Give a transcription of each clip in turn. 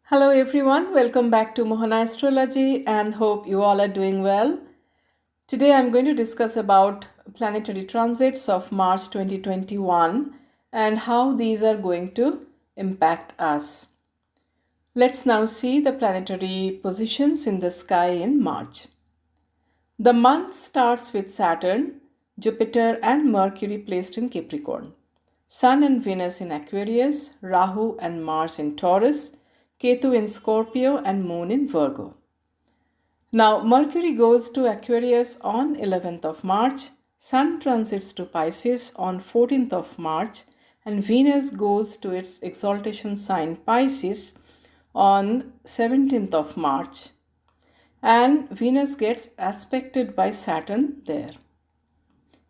Hello everyone, welcome back to mohanaastrology and hope you all are doing well. Today I'm going to discuss about planetary transits of March 2021 and how these are going to impact us. Let's now see the planetary positions in the sky in March. The month starts with Saturn, Jupiter and Mercury placed in Capricorn, Sun and Venus in Aquarius, Rahu and Mars in Taurus, Ketu in Scorpio and Moon in Virgo. Now Mercury goes to Aquarius on 11th of March, Sun transits to Pisces on 14th of March and Venus goes to its exaltation sign Pisces on 17th of March and Venus gets aspected by Saturn there.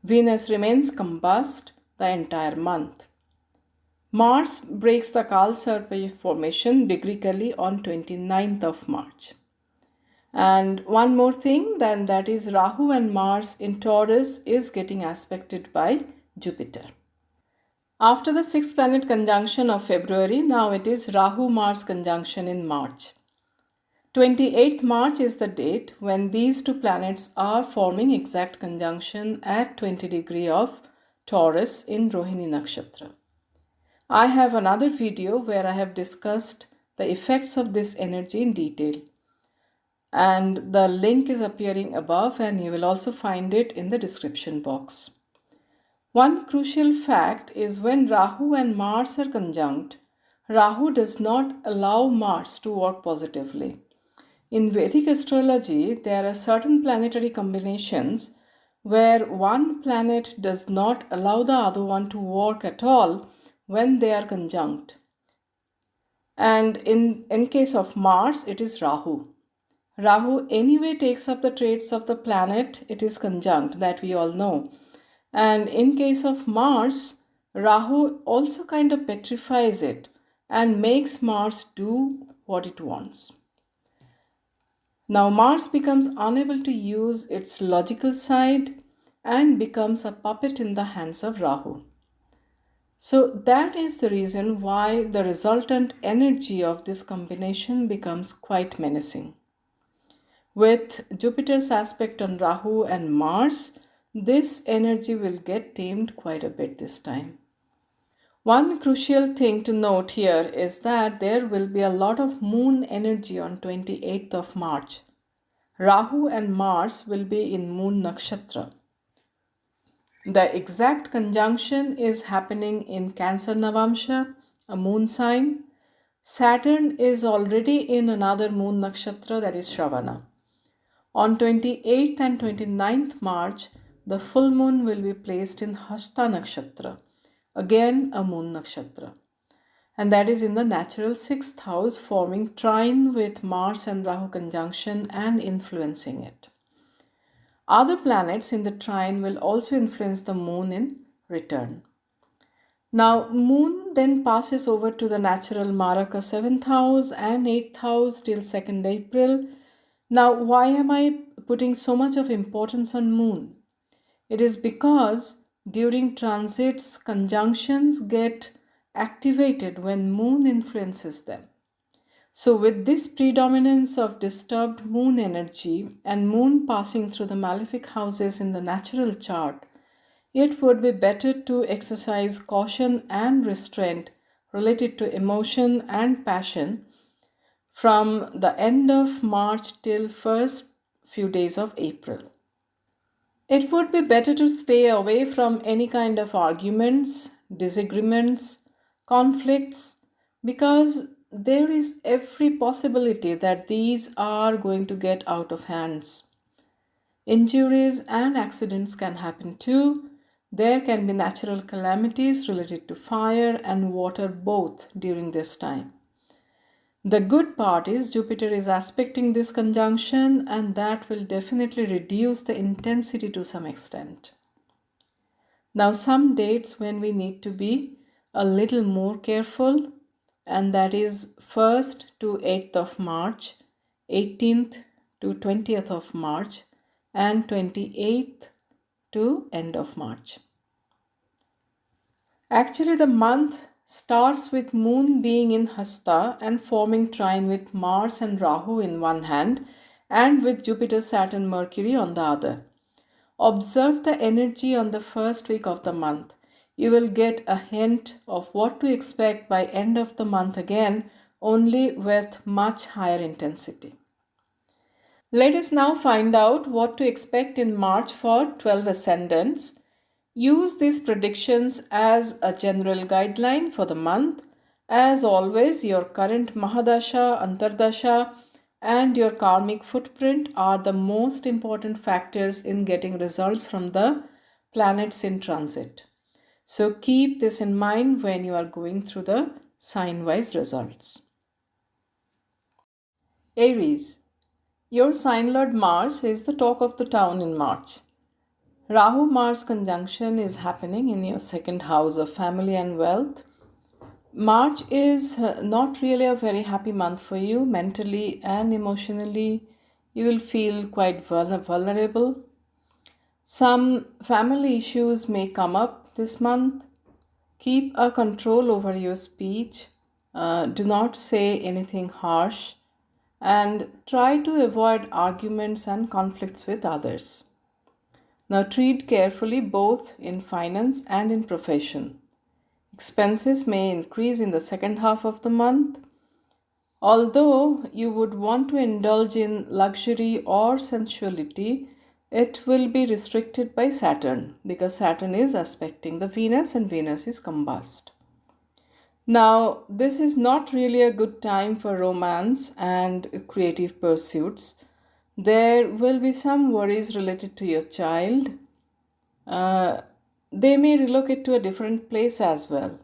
Venus remains combust the entire month. Mars breaks the Kalsarpa formation degreically on 29th of March. And one more thing, then that is Rahu and Mars in Taurus is getting aspected by Jupiter. After the sixth planet conjunction of February, now it is Rahu-Mars conjunction in March. 28th March is the date when these two planets are forming exact conjunction at 20 degree of Taurus in Rohini Nakshatra. I have another video where I have discussed the effects of this energy in detail. And the link is appearing above and you will also find it in the description box. One crucial fact is when Rahu and Mars are conjunct, Rahu does not allow Mars to work positively. In Vedic astrology, there are certain planetary combinations where one planet does not allow the other one to work at all when they are conjunct. And in case of Mars, it is Rahu. Rahu anyway takes up the traits of the planet it is conjunct, that we all know. And in case of Mars, Rahu also kind of petrifies it and makes Mars do what it wants. Now Mars becomes unable to use its logical side and becomes a puppet in the hands of Rahu. So that is the reason why the resultant energy of this combination becomes quite menacing. With Jupiter's aspect on Rahu and Mars, this energy will get tamed quite a bit this time. One crucial thing to note here is that there will be a lot of moon energy on 28th of March. Rahu and Mars will be in Moon Nakshatra. The exact conjunction is happening in Cancer Navamsha, a moon sign. Saturn is already in another moon nakshatra, that is Shravana. On 28th and 29th March, the full moon will be placed in Hasta Nakshatra, again a moon nakshatra. And that is in the natural 6th house, forming trine with Mars and Rahu conjunction and influencing it. Other planets in the trine will also influence the moon in return. Now, moon then passes over to the natural Maraka 7th house and 8th house till 2nd April. Now, why am I putting so much of importance on moon? It is because during transits, conjunctions get activated when moon influences them. So with this predominance of disturbed moon energy and moon passing through the malefic houses in the natural chart, it would be better to exercise caution and restraint related to emotion and passion from the end of March till first few days of April. It would be better to stay away from any kind of arguments, disagreements, conflicts, because there is every possibility that these are going to get out of hands. Injuries and accidents can happen too. There can be natural calamities related to fire and water both during this time. The good part is Jupiter is aspecting this conjunction and that will definitely reduce the intensity to some extent. Now some dates when we need to be a little more careful, and that is 1st to 8th of March, 18th to 20th of March and 28th to end of March. Actually the month starts with Moon being in Hasta and forming trine with Mars and Rahu in one hand and with Jupiter, Saturn, Mercury on the other. Observe the energy on the first week of the month. You will get a hint of what to expect by end of the month again, only with much higher intensity. Let us now find out what to expect in March for 12 ascendants. Use these predictions as a general guideline for the month. As always, your current Mahadasha, Antardasha, and your karmic footprint are the most important factors in getting results from the planets in transit. So keep this in mind when you are going through the sign-wise results. Aries. Your sign lord Mars is the talk of the town in March. Rahu Mars conjunction is happening in your second house of family and wealth. March is not really a very happy month for you mentally and emotionally. You will feel quite vulnerable. Some family issues may come up this month. Keep a control over your speech. Do not say anything harsh and try to avoid arguments and conflicts with others. Now treat carefully both in finance and in profession. Expenses may increase in the second half of the month. Although you would want to indulge in luxury or sensuality, it will be restricted by Saturn because Saturn is aspecting the Venus and Venus is combust. Now, this is not really a good time for romance and creative pursuits. There will be some worries related to your child. They may relocate to a different place as well.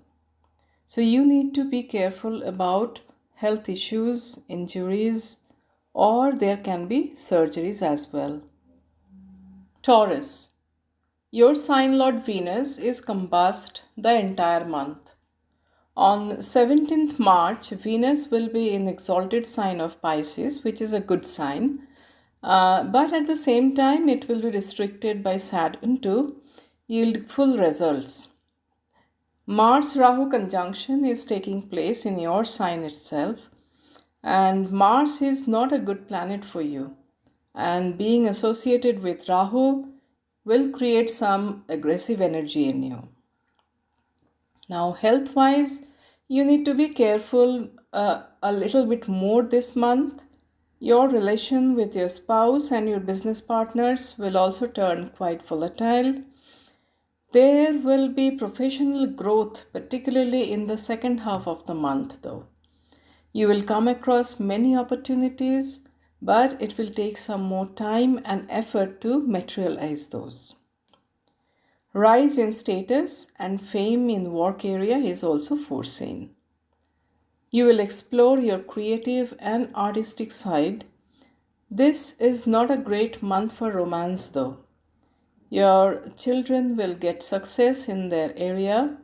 So you need to be careful about health issues, injuries, or there can be surgeries as well. Taurus. Your sign lord Venus is combust the entire month. On 17th March, Venus will be in exalted sign of Pisces, which is a good sign. But at the same time, it will be restricted by Saturn to yield full results. Mars Rahu conjunction is taking place in your sign itself, and Mars is not a good planet for you. And being associated with Rahu will create some aggressive energy in you. Now, health wise, you need to be careful a little bit more this month. Your relation with your spouse and your business partners will also turn quite volatile. There will be professional growth, particularly in the second half of the month, though. You will come across many opportunities, but it will take some more time and effort to materialize those. Rise in status and fame in work area is also foreseen. You will explore your creative and artistic side. This is not a great month for romance though. Your children will get success in their area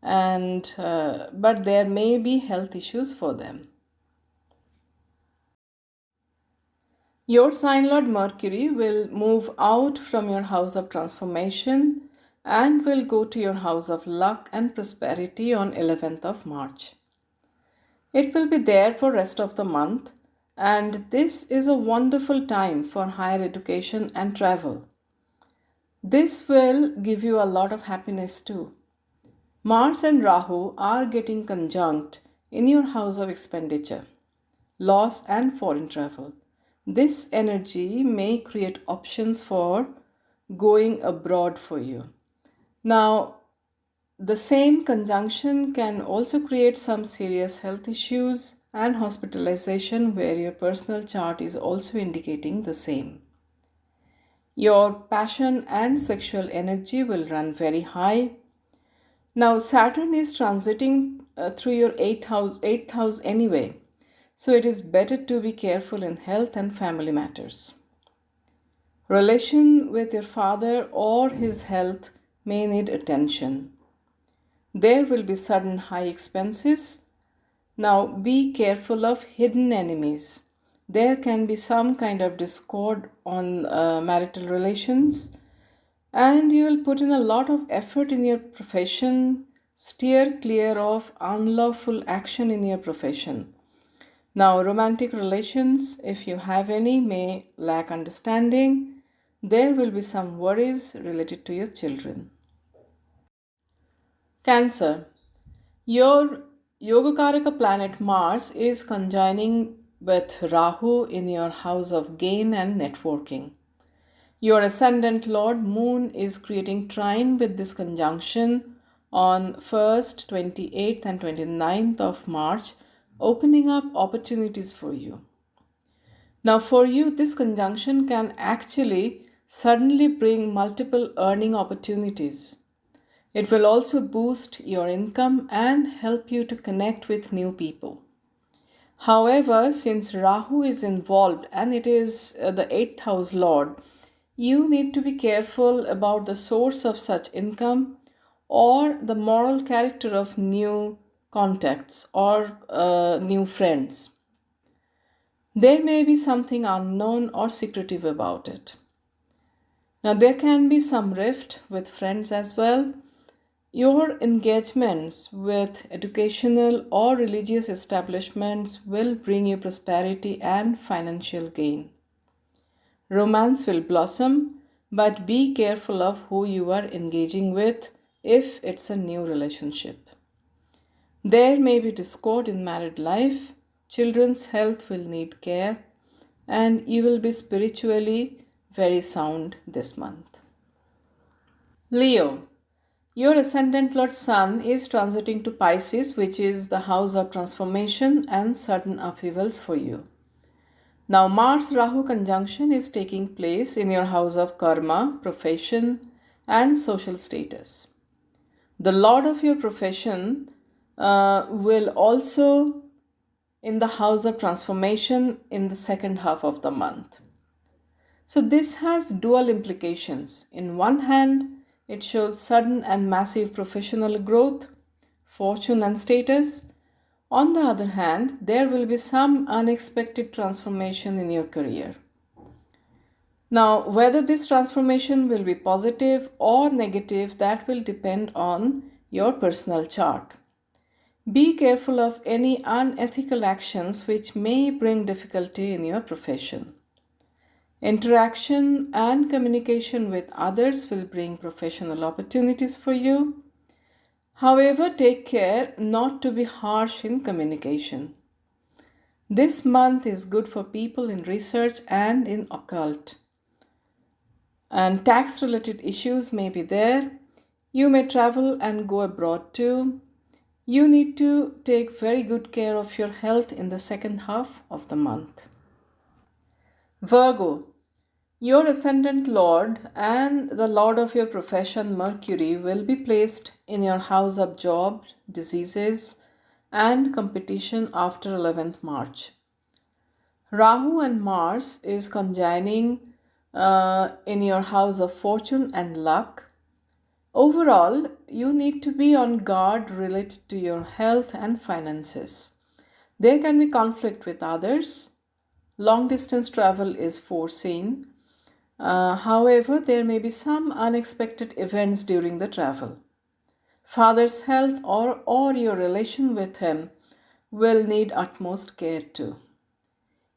but there may be health issues for them. Your sign lord Mercury will move out from your house of transformation and will go to your house of luck and prosperity on 11th of March. It will be there for rest of the month, and this is a wonderful time for higher education and travel. This will give you a lot of happiness too. Mars and Rahu are getting conjunct in your house of expenditure, loss and foreign travel. This energy may create options for going abroad for you. Now, the same conjunction can also create some serious health issues and hospitalization where your personal chart is also indicating the same. Your passion and sexual energy will run very high. Now, Saturn is transiting through your 8th house anyway, so it is better to be careful in health and family matters. Relation with your father or his health may need attention. There will be sudden high expenses. Now be careful of hidden enemies. There can be some kind of discord on marital relations, and you will put in a lot of effort in your profession Steer clear of unlawful action in your profession. Now, romantic relations, if you have any, may lack understanding. There will be some worries related to your children. Cancer. Your Yogakaraka planet Mars is conjoining with Rahu in your house of gain and networking. Your ascendant Lord Moon is creating trine with this conjunction on 1st, 28th and 29th of March, opening up opportunities for you. Now for you, this conjunction can actually suddenly bring multiple earning opportunities. It will also boost your income and help you to connect with new people. However, since Rahu is involved and it is the 8th house lord, you need to be careful about the source of such income or the moral character of new contacts or new friends. There may be something unknown or secretive about it. Now, there can be some rift with friends as well. Your engagements with educational or religious establishments will bring you prosperity and financial gain. Romance will blossom, but be careful of who you are engaging with if it's a new relationship. There may be discord in married life, children's health will need care, and you will be spiritually very sound this month. Leo. Your ascendant Lord Sun is transiting to Pisces, which is the house of transformation and sudden upheavals for you. Now, Mars Rahu conjunction is taking place in your house of karma, profession, and social status. The Lord of your profession will also in the house of transformation in the second half of the month. So, this has dual implications. In one hand, it shows sudden and massive professional growth, fortune, and status. On the other hand, there will be some unexpected transformation in your career. Now, whether this transformation will be positive or negative, that will depend on your personal chart. Be careful of any unethical actions which may bring difficulty in your profession. Interaction and communication with others will bring professional opportunities for you. However, take care not to be harsh in communication. This month is good for people in research and in occult. And tax related issues may be there. You may travel and go abroad too. You need to take very good care of your health in the second half of the month. Virgo. Your ascendant Lord and the Lord of your profession, Mercury, will be placed in your house of job, diseases, and competition after 11th March. Rahu and Mars is conjoining in your house of fortune and luck. Overall, you need to be on guard related to your health and finances. There can be conflict with others. Long distance travel is foreseen. However, there may be some unexpected events during the travel. Father's health or your relation with him will need utmost care too.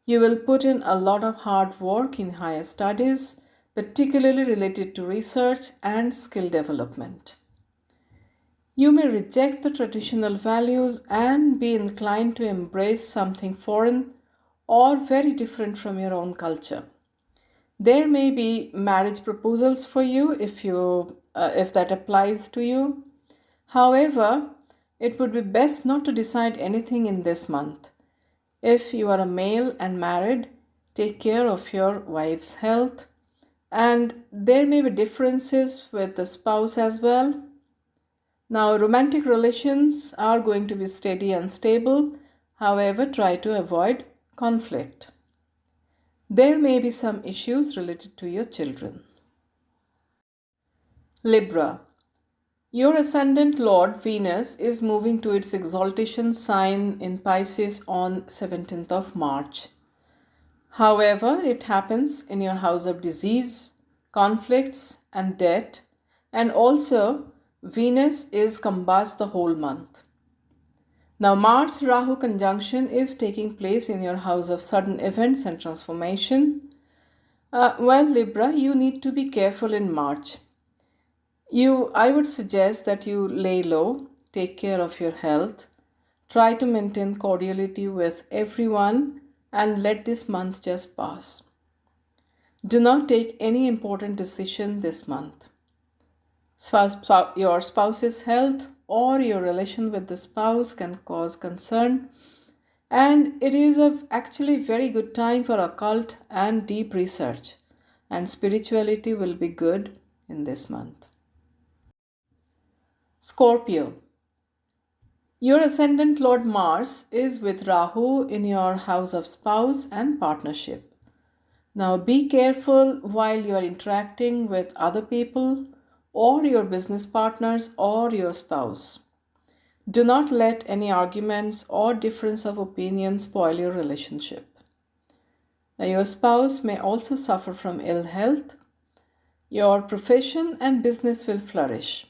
You will put in a lot of hard work in higher studies, particularly related to research and skill development. You may reject the traditional values and be inclined to embrace something foreign or very different from your own culture. There may be marriage proposals for you if that applies to you. However, it would be best not to decide anything in this month. If you are a male and married, take care of your wife's health. And there may be differences with the spouse as well. Now, romantic relations are going to be steady and stable. However, try to avoid conflict. There may be some issues related to your children. Libra. Your ascendant Lord Venus is moving to its exaltation sign in Pisces on 17th of March. However, it happens in your house of disease, conflicts, and debt, and also Venus is combust the whole month. Now, Mars Rahu conjunction is taking place in your house of sudden events and transformation. Well, Libra, you need to be careful in March. I would suggest that you lay low, take care of your health, try to maintain cordiality with everyone, and let this month just pass. Do not take any important decision this month. Your spouse's health or your relation with the spouse can cause concern, and it is actually very good time for occult and deep research, and spirituality will be good in this month. Scorpio. Your ascendant Lord Mars is with Rahu in your house of spouse and partnership. Now be careful while you are interacting with other people or your business partners or your spouse. Do not let any arguments or difference of opinion spoil your relationship. Now your spouse may also suffer from ill health. Your profession and business will flourish.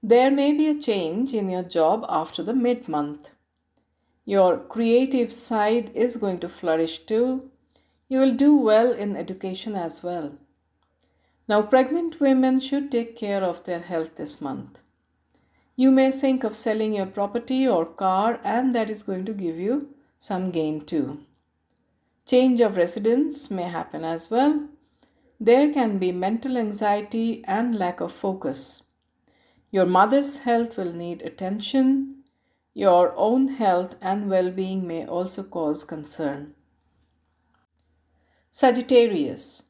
There may be a change in your job after the mid-month. Your creative side is going to flourish too. You will do well in education as well. Now, pregnant women should take care of their health this month. You may think of selling your property or car, and that is going to give you some gain too. Change of residence may happen as well. There can be mental anxiety and lack of focus. Your mother's health will need attention. Your own health and well-being may also cause concern. Sagittarius.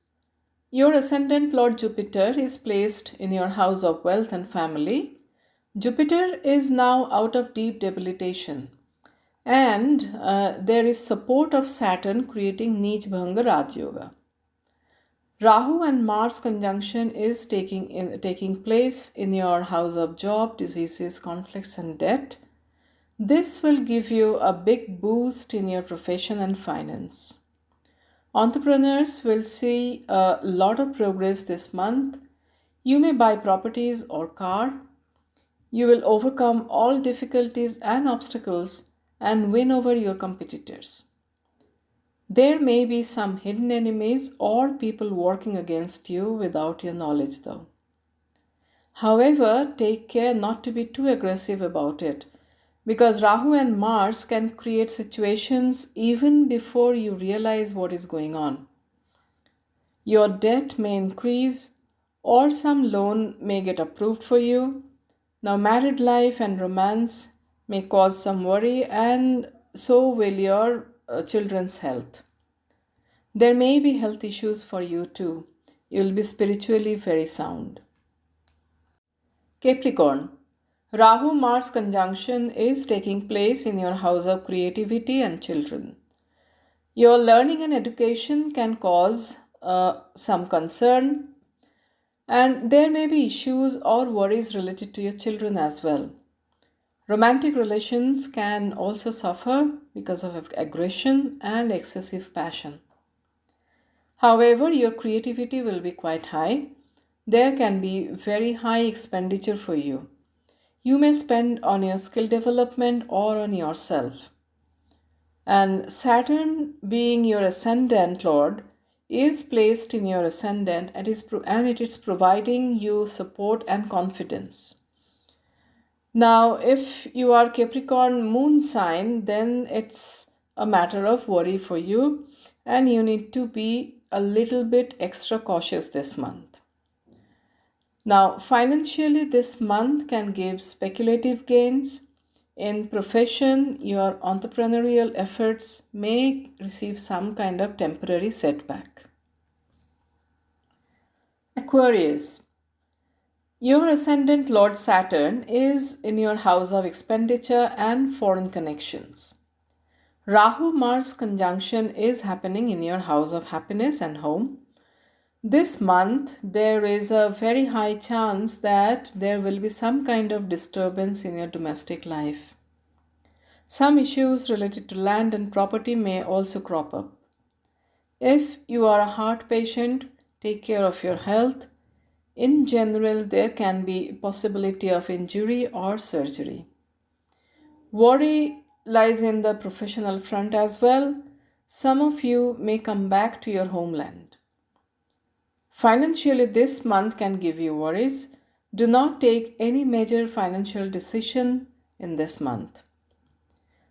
Your ascendant Lord Jupiter is placed in your house of wealth and family. Jupiter is now out of deep debilitation, and there is support of Saturn creating Neech Bhanga Raj Yoga. Rahu and Mars conjunction is taking place in your house of job, diseases, conflicts, and debt. This will give you a big boost in your profession and finance. Entrepreneurs will see a lot of progress this month. You may buy properties or car. You will overcome all difficulties and obstacles and win over your competitors. There may be some hidden enemies or people working against you without your knowledge, though. However, take care not to be too aggressive about it, because Rahu and Mars can create situations even before you realize what is going on. Your debt may increase, or some loan may get approved for you. Now, married life and romance may cause some worry, and so will your children's health. There may be health issues for you too. You'll be spiritually very sound. Capricorn. Rahu Mars conjunction is taking place in your house of creativity and children. Your learning and education can cause some concern, and there may be issues or worries related to your children as well. Romantic relations can also suffer because of aggression and excessive passion. However, your creativity will be quite high. There can be very high expenditure for you. You may spend on your skill development or on yourself. And Saturn, being your ascendant lord, is placed in your ascendant and it is providing you support and confidence. Now, if you are Capricorn moon sign, then it's a matter of worry for you, and you need to be a little bit extra cautious this month. Now, financially, this month can give speculative gains. In profession, your entrepreneurial efforts may receive some kind of temporary setback. Aquarius. Your ascendant Lord Saturn is in your house of expenditure and foreign connections. Rahu Mars conjunction is happening in your house of happiness and home. This month, there is a very high chance that there will be some kind of disturbance in your domestic life. Some issues related to land and property may also crop up. If you are a heart patient, take care of your health. In general, there can be possibility of injury or surgery. Worry lies in the professional front as well. Some of you may come back to your homeland. Financially, this month can give you worries. Do not take any major financial decision in this month.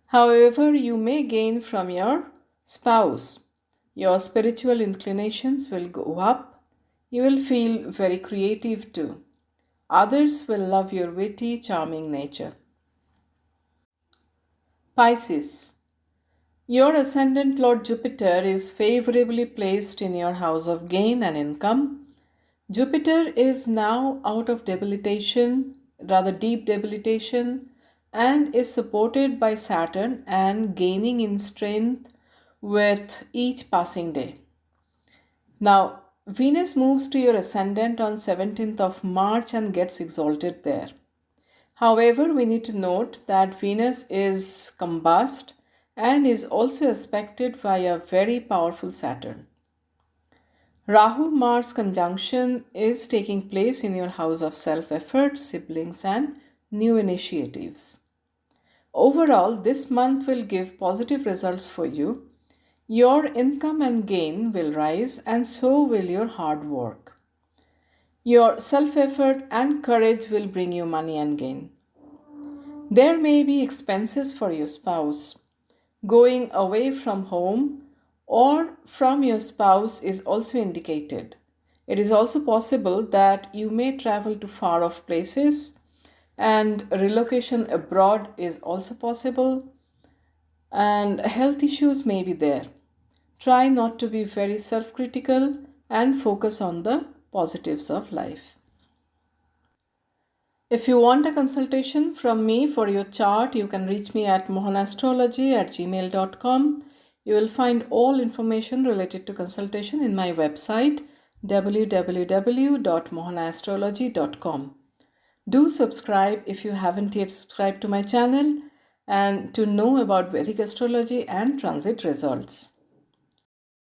However, you may gain from your spouse. Your spiritual inclinations will go up. You will feel very creative too. Others will love your witty, charming nature. Pisces. Your ascendant Lord Jupiter is favorably placed in your house of gain and income. Jupiter is now out of debilitation, rather deep debilitation, and is supported by Saturn and gaining in strength with each passing day. Now, Venus moves to your ascendant on 17th of March and gets exalted there. However, we need to note that Venus is combust and is also aspected by a very powerful Saturn. Rahu Mars conjunction is taking place in your house of self-effort, siblings, and new initiatives. Overall, this month will give positive results for you. Your income and gain will rise, and so will your hard work. Your self-effort and courage will bring you money and gain. There may be expenses for your spouse. Going away from home or from your spouse is also indicated. It is also possible that you may travel to far off places, and relocation abroad is also possible, and health issues may be there. Try not to be very self critical and focus on the positives of life. If you want a consultation from me for your chart, you can reach me at mohanaastrology@gmail.com. You will find all information related to consultation in my website www.mohanaastrology.com. Do subscribe if you haven't yet subscribed to my channel and to know about Vedic astrology and transit results.